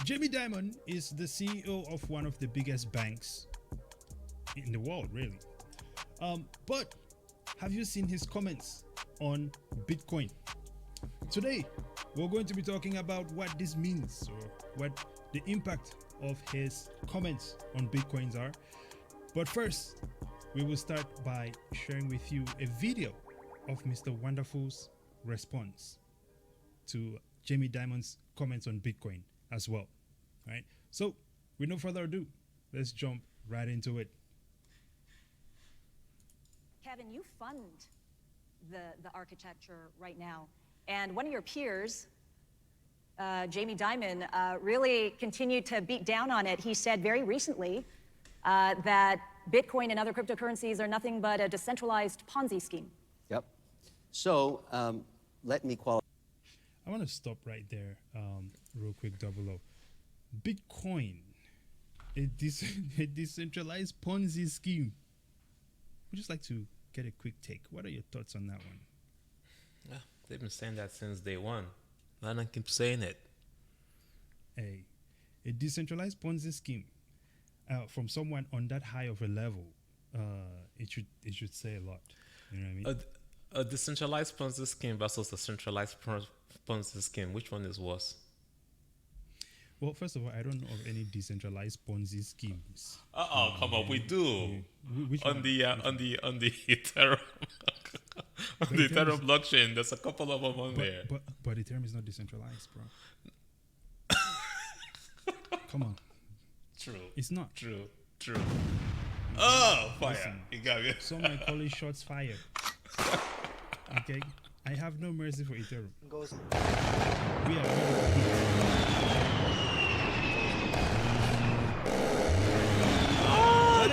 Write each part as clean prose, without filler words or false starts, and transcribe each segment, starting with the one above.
Jamie Dimon is the CEO of one of the biggest banks in the world, really. But have you seen his comments on Bitcoin? Today, we're going to be talking about what this means or what the impact of his comments on Bitcoins are. But first, we will start by sharing with you a video of Mr. Wonderful's response to Jamie Dimon's comments on Bitcoin as well. All right. So, with no further ado, let's jump right into it. Kevin, you fund the architecture right now, and one of your peers, Jamie Dimon, really continued to beat down on it. He said very recently that Bitcoin and other cryptocurrencies are nothing but a decentralized Ponzi scheme. Yep. So let me qualify. I want to stop right there, real quick, Double O. Bitcoin, a decentralized Ponzi scheme. Would just like to get a quick take. What are your thoughts on that one? Yeah, they've been saying that since day one. And I keep saying it. A decentralized Ponzi scheme from someone on that high of a level, it should say a lot. You know what I mean? A decentralized Ponzi scheme versus a centralized Ponzi scheme. Which one is worse? Well, first of all, I don't know of any decentralized Ponzi schemes. Come on, we do. Which on one? the Ethereum on the Ethereum blockchain, there's a couple of them on there. But Ethereum is not decentralized, bro. Come on. True. It's not. True. Oh, fire. Listen, You got me. some might call it shots fired. Okay? I have no mercy for Ethereum. We are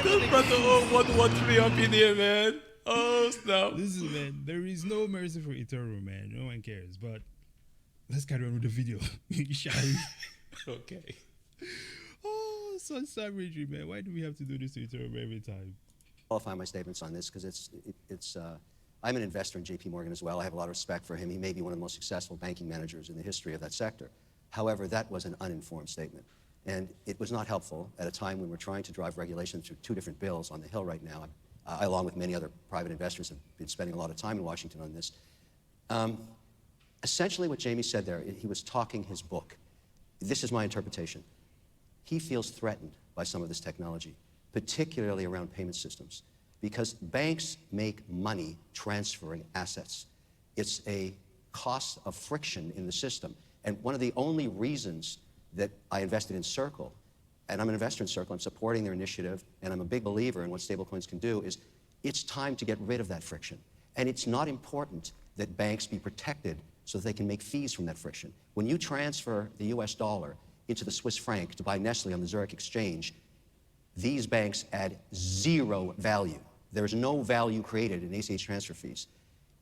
This brother 113 up in here, man. Oh, snap. Listen, man, there is no mercy for Ethereum, man. No one cares. But let's carry on with the video, shall we? Okay. Oh, such savagery, man. Why do we have to do this to Ethereum every time? Qualify my statements on this because I'm an investor in JP Morgan as well. I have a lot of respect for him. He may be one of the most successful banking managers in the history of that sector. However, that was an uninformed statement. And it was not helpful at a time when we're trying to drive regulation through two different bills on the Hill right now. I, along with many other private investors, have been spending a lot of time in Washington on this. Essentially what Jamie said there, he was talking his book. This is my interpretation. He feels threatened by some of this technology, particularly around payment systems, because banks make money transferring assets. It's a cost of friction in the system. And one of the only reasons that I invested in Circle, and I'm an investor in Circle, I'm supporting their initiative, and I'm a big believer in what stablecoins can do, is it's time to get rid of that friction. And it's not important that banks be protected so that they can make fees from that friction. When you transfer the US dollar into the Swiss franc to buy Nestle on the Zurich exchange, these banks add zero value. There's no value created in ACH transfer fees.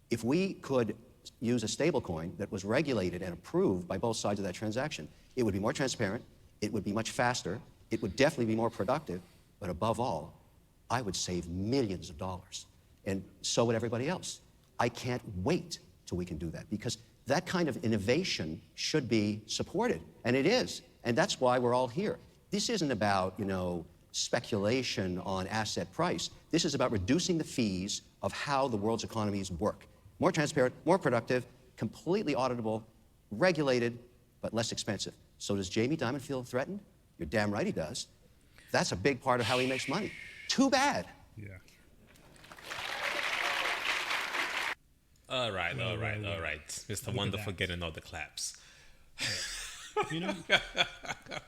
If we could use a stablecoin that was regulated and approved by both sides of that transaction, it would be more transparent, it would be much faster, it would definitely be more productive, but above all, I would save millions of dollars. And so would everybody else. I can't wait till we can do that, because that kind of innovation should be supported, and it is. And that's why we're all here. This isn't about, speculation on asset price. This is about reducing the fees of how the world's economies work. More transparent, more productive, completely auditable, regulated, but less expensive. So does Jamie Dimon feel threatened? You're damn right he does. That's a big part of how he makes money. Too bad. Yeah. All right. Well. Mr. Look Wonderful at that. getting all the claps.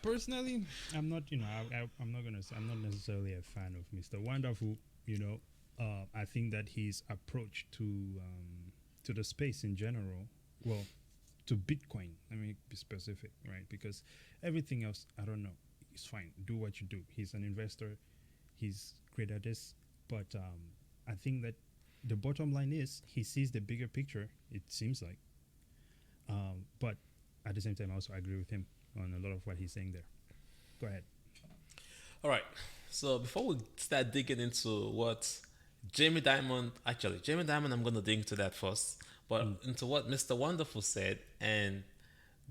Personally, I'm not, I'm not necessarily a fan of Mr. Wonderful. I think that his approach to the space in general, well, to Bitcoin, let me be specific, right? Because everything else, I don't know, it's fine. Do what you do. He's an investor. He's great at this. But I think that the bottom line is he sees the bigger picture, it seems like. But at the same time, I also agree with him on a lot of what he's saying there. Go ahead. All right. So before we start digging into what Jamie Dimon, I'm going to dig into that first, but into what Mr. Wonderful said and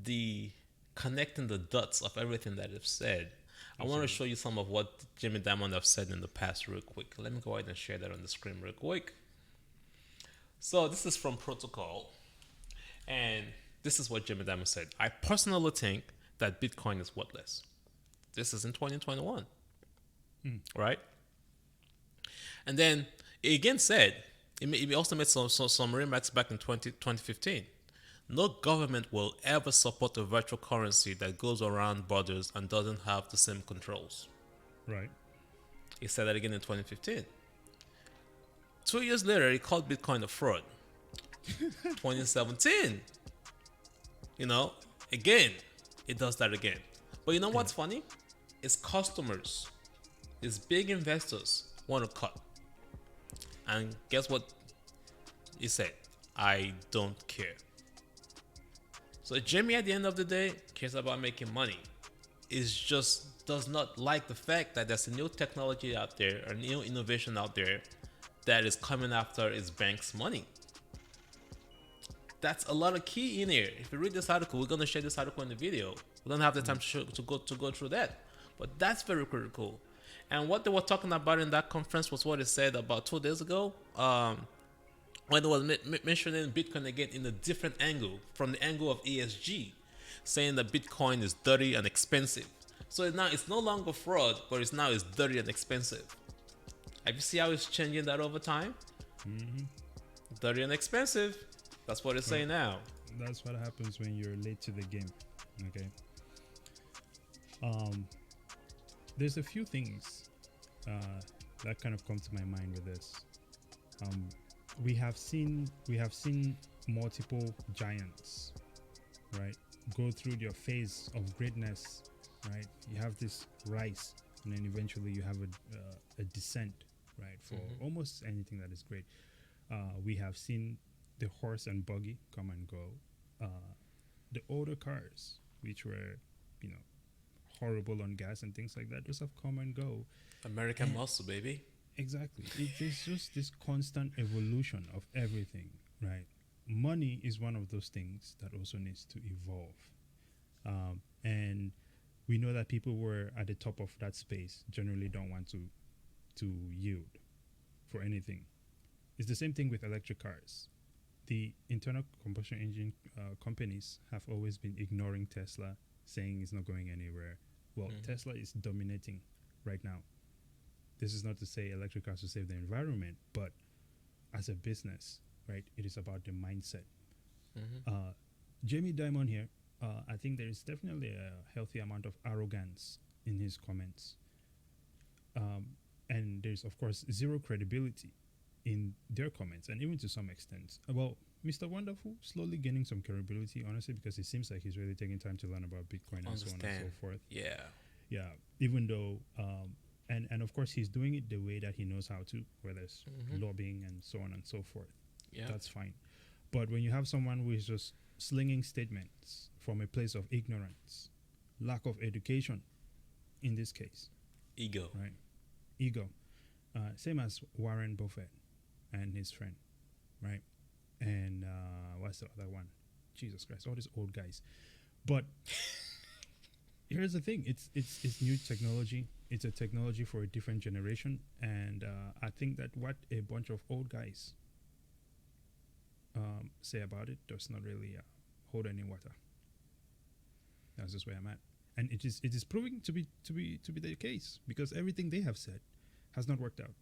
the connecting the dots of everything that I've said, I want to show you some of what Jimmy Diamond have said in the past real quick. Let me go ahead and share that on the screen real quick. So this is from Protocol, and this is what Jimmy Diamond said. I personally think that Bitcoin is worthless. This is in 2021, right? And then he again said, he also made some remarks back in 2015. No government will ever support a virtual currency that goes around borders and doesn't have the same controls. Right. He said that again in 2015. 2 years later, he called Bitcoin a fraud. 2017, again, it does that again. But you know what's funny? It's customers, it's big investors want to cut. And guess what he said? I don't care. So Jimmy, at the end of the day, cares about making money. Is just does not like the fact that there's a new technology out there, a new innovation out there that is coming after his bank's money. That's a lot of key in here. If you read this article, we're gonna share this article in the video. We don't have the time to go through that, but that's very critical. And what they were talking about in that conference was what it said about 2 days ago, when it was mentioning Bitcoin again in a different angle, from the angle of ESG, saying that Bitcoin is dirty and expensive. So now it's no longer fraud, but it's dirty and expensive. Have you seen how it's changing that over time? Dirty and expensive. That's what it's saying now. That's what happens when you're late to the game. Okay. There's a few things that kind of come to my mind with this. We have seen multiple giants, right, go through their phase of greatness, right? You have this rise, and then eventually you have a descent, right, for almost anything that is great. We have seen the horse and buggy come and go. The older cars, which were, horrible on gas and things like that, just have come and go. American muscle, baby. Exactly. It's just this constant evolution of everything, right? Money is one of those things that also needs to evolve. And we know that people who are at the top of that space generally don't want to yield for anything. It's the same thing with electric cars. The internal combustion engine companies have always been ignoring Tesla, saying it's not going anywhere. Well, Tesla is dominating right now. This is not to say electric cars will save the environment, but as a business, right, it is about the mindset. Jamie Dimon here, I think there is definitely a healthy amount of arrogance in his comments. And there's, of course, zero credibility in their comments, and even to some extent. Well, Mr. Wonderful, slowly gaining some credibility, honestly, because it seems like he's really taking time to learn about Bitcoin and so on and so forth. Yeah. Even though, and of course, he's doing it the way that he knows how to, whether it's lobbying and so on and so forth. Yeah. That's fine. But when you have someone who is just slinging statements from a place of ignorance, lack of education, in this case. Ego. Right. Ego. Same as Warren Buffett and his friend, right? And what's the other one? Jesus Christ, all these old guys. But here's the thing: it's new technology. It's a technology for a different generation, and I think that what a bunch of old guys say about it does not really hold any water. That's just where I'm at, and it is proving to be the case, because everything they have said has not worked out.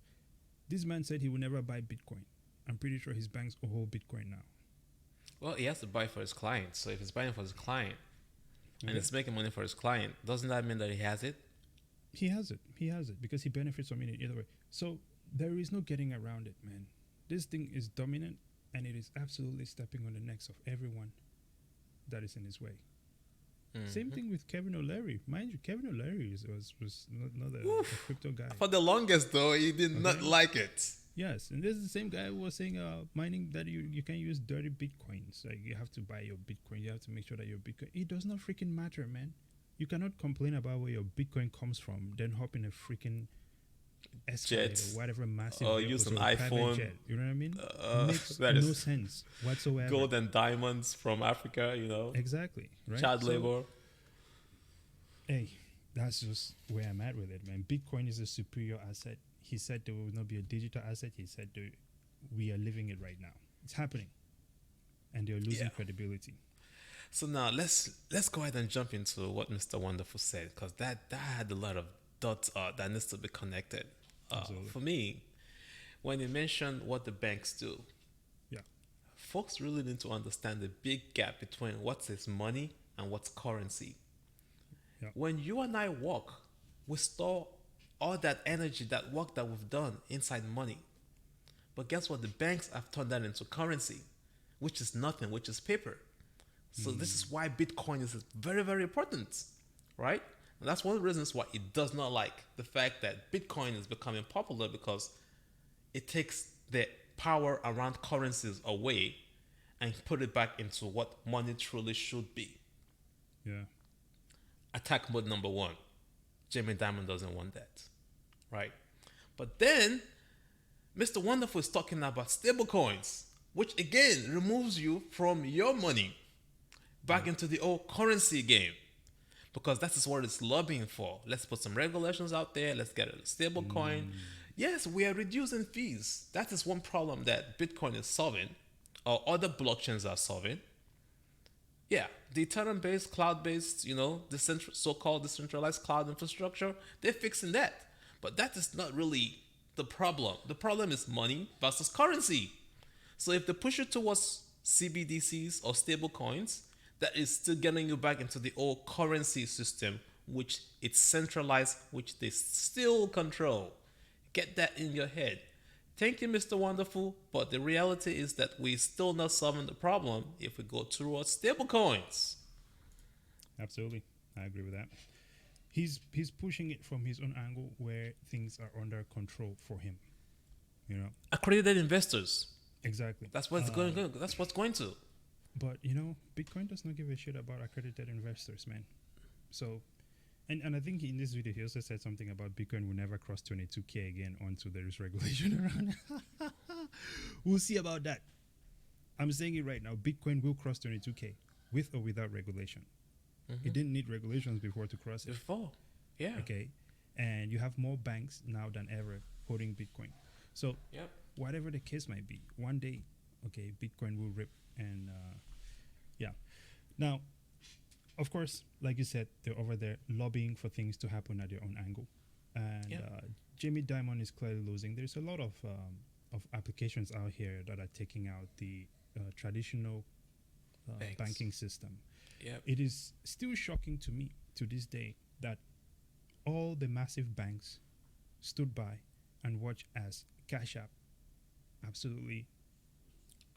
This man said he will never buy Bitcoin. I'm pretty sure his banks hold Bitcoin now. Well, he has to buy for his client. So if he's buying for his client and it's making money for his client, doesn't that mean that he has it? He has it because he benefits from it either way. So there is no getting around it, man. This thing is dominant, and it is absolutely stepping on the necks of everyone that is in his way. Same thing with Kevin O'Leary. Mind you, Kevin O'Leary was not a crypto guy. For the longest, though, he did not like it. Yes, and this is the same guy who was saying mining that you can use dirty Bitcoins. Like, you have to buy your Bitcoin. You have to make sure that your Bitcoin... It does not freaking matter, man. You cannot complain about where your Bitcoin comes from, then hop in a freaking Escalade Jets, or whatever massive or vehicles use an or a private iPhone. jet. You know what I mean? Makes That no is sense whatsoever. gold and diamonds from Africa, Exactly, right? child So, labor. hey, that's just where I'm at with it, man. Bitcoin is a superior asset. He said there will not be a digital asset. He said we are living it right now. It's happening, and they're losing Yeah. credibility. So now let's go ahead and jump into what Mr. Wonderful said, because that had a lot of dots that needs to be connected. Absolutely. For me, when he mentioned what the banks do, Yeah, folks really need to understand the big gap between what is money and what's currency. yeah, When you and I work, we store all that energy, that work that we've done inside money. But guess what? The banks have turned that into currency, which is nothing, which is paper. So this is why Bitcoin is very, very important, right? And that's one of the reasons why it does not like the fact that Bitcoin is becoming popular, because it takes the power around currencies away and put it back into what money truly should be. yeah, Attack mode number one. Jamie Dimon doesn't want that, right? But then Mr. Wonderful is talking about stable coins, which again removes you from your money back into the old currency game, because that is what it's lobbying for. Let's put some regulations out there. Let's get a stable coin. Yes, we are reducing fees. That is one problem that Bitcoin is solving, or other blockchains are solving. Yeah, the Ethereum-based, cloud-based, so-called decentralized cloud infrastructure, they're fixing that. But that is not really the problem. The problem is money versus currency. So if they push you towards CBDCs or stable coins, that is still getting you back into the old currency system, which it's centralized, which they still control. Get that in your head. Thank you, Mr. Wonderful, but the reality is that we're still not solving the problem if we go towards stable coins. absolutely. I agree with that. He's pushing it from his own angle where things are under control for him. Accredited investors. Exactly. That's what's going to. That's what's going to. But Bitcoin does not give a shit about accredited investors, man. So, and I think in this video he also said something about Bitcoin will never cross 22K again until there is regulation around it. We'll see about that. I'm saying it right now. Bitcoin will cross 22K with or without regulation. It didn't need regulations before to cross it. Before, yeah. Okay, and you have more banks now than ever holding Bitcoin. So, Yep. whatever the case might be, one day, okay, Bitcoin will rip, and yeah. Now, of course, like you said, they're over there lobbying for things to happen at their own angle, and Yep. Jamie Dimon is clearly losing. There's a lot of applications out here that are taking out the traditional Banks. banking system. Yep. It is still shocking to me to this day that all the massive banks stood by and watched as Cash App absolutely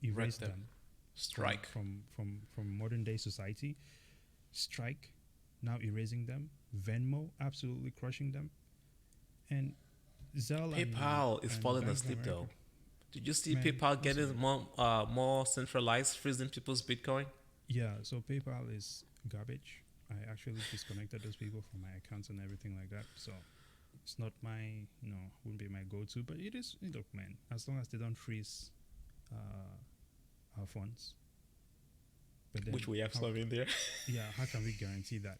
erased them. them Strike. from modern day society. Strike now erasing them. Venmo absolutely crushing them. And Zelle PayPal is and falling Bank of asleep though. America. Did you see Man, PayPal getting more centralized, freezing people's Bitcoin? Yeah, so PayPal is garbage. I actually disconnected those people from my accounts and everything like that. So it's not my, wouldn't be my go-to. But it is, look, man, as long as they don't freeze our funds. But then Which we have how- some in there. Yeah, how can we guarantee that?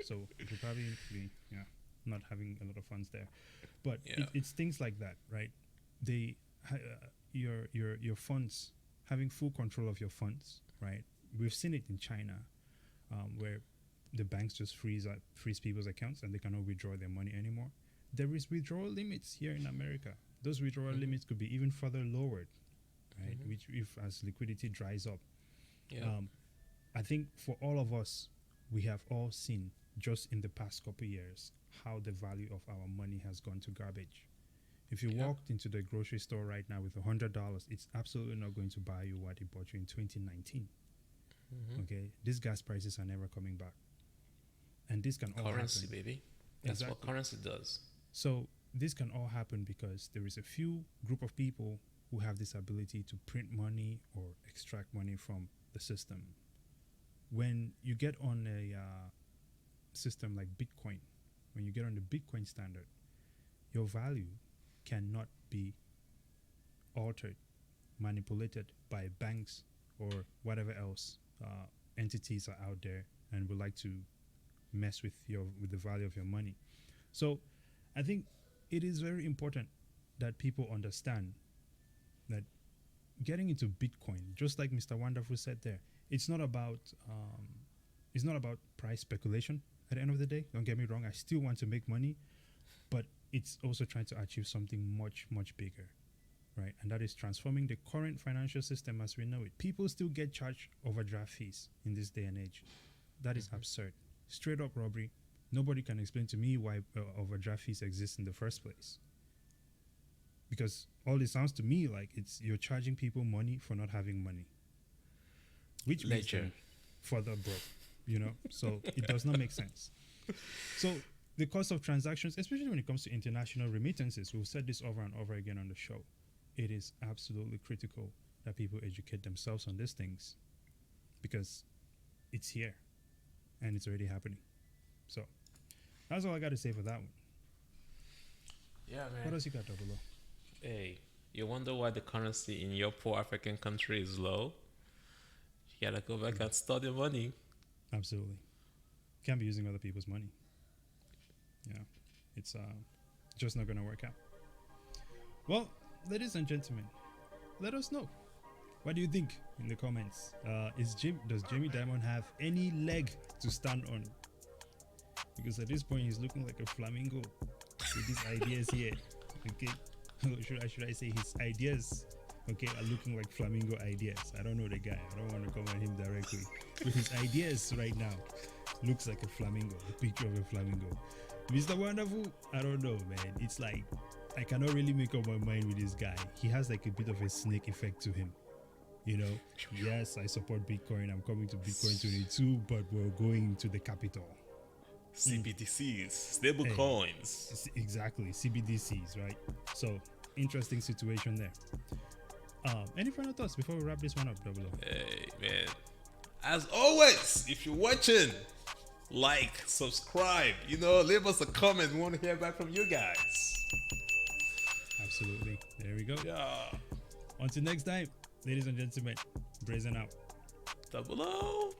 So we'll probably be not having a lot of funds there. But Yeah. it's things like that, right? Your funds, having full control of your funds, right? We've seen it in China, where the banks just freeze people's accounts and they cannot withdraw their money anymore. There is withdrawal limits here in America. Those withdrawal limits could be even further lowered, right? Which, if as liquidity dries up, Yeah. I think for all of us, we have all seen just in the past couple years how the value of our money has gone to garbage. If you Yeah. walked into the grocery store right now with $100, it's absolutely not going to buy you what it bought you in 2019. Okay, these gas prices are never coming back, and this can all Currency, happen. baby. That's what Exactly. currency does. So this can all happen because there is a few group of people who have this ability to print money or extract money from the system. When you get on a system like Bitcoin, when you get on the Bitcoin standard, your value cannot be altered, manipulated by banks or whatever else entities are out there and would like to mess with the value of your money. So I think it is very important that people understand that getting into Bitcoin, just like Mr. Wonderful said there, it's not about price speculation at the end of the day. Don't get me wrong, I still want to make money, but it's also trying to achieve something much, much bigger, right? And that is transforming the current financial system as we know it. People still get charged overdraft fees in this day and age. That is absurd. Straight up robbery. Nobody can explain to me why overdraft fees exist in the first place. Because all it sounds to me like it's you're charging people money for not having money, which makes them further broke, you know? So it does not make sense. So the cost of transactions, especially when it comes to international remittances, we've said this over and over again on the show. It is absolutely critical that people educate themselves on these things because it's here and it's already happening. So that's all I got to say for that one. Yeah, man. What else you got, Double O? Hey, you wonder why the currency in your poor African country is low? You gotta go back and study money. Absolutely. Can't be using other people's money. Yeah. It's just not gonna work out. Well, ladies and gentlemen, let us know. What do you think in the comments? Does Jamie Dimon have any leg to stand on? Because at this point he's looking like a flamingo with his ideas here. Okay. Should I say his ideas, okay, are looking like flamingo ideas. I don't know the guy. I don't want to come at him directly. But his ideas right now looks like a flamingo, a picture of a flamingo. Mr. Wonderful, I don't know, man. It's like I cannot really make up my mind with this guy. He has like a bit of a snake effect to him. You know, yes, I support Bitcoin. I'm coming to Bitcoin 22, but we're going to the capital. CBDCs, stable coins. Exactly, CBDCs, right? So, interesting situation there. Any final thoughts before we wrap this one up, Double O? Hey, man. As always, if you're watching, like, subscribe, leave us a comment. We want to hear back from you guys. Absolutely. There we go. Yeah. Until next time, ladies and gentlemen, brazen out. Double O.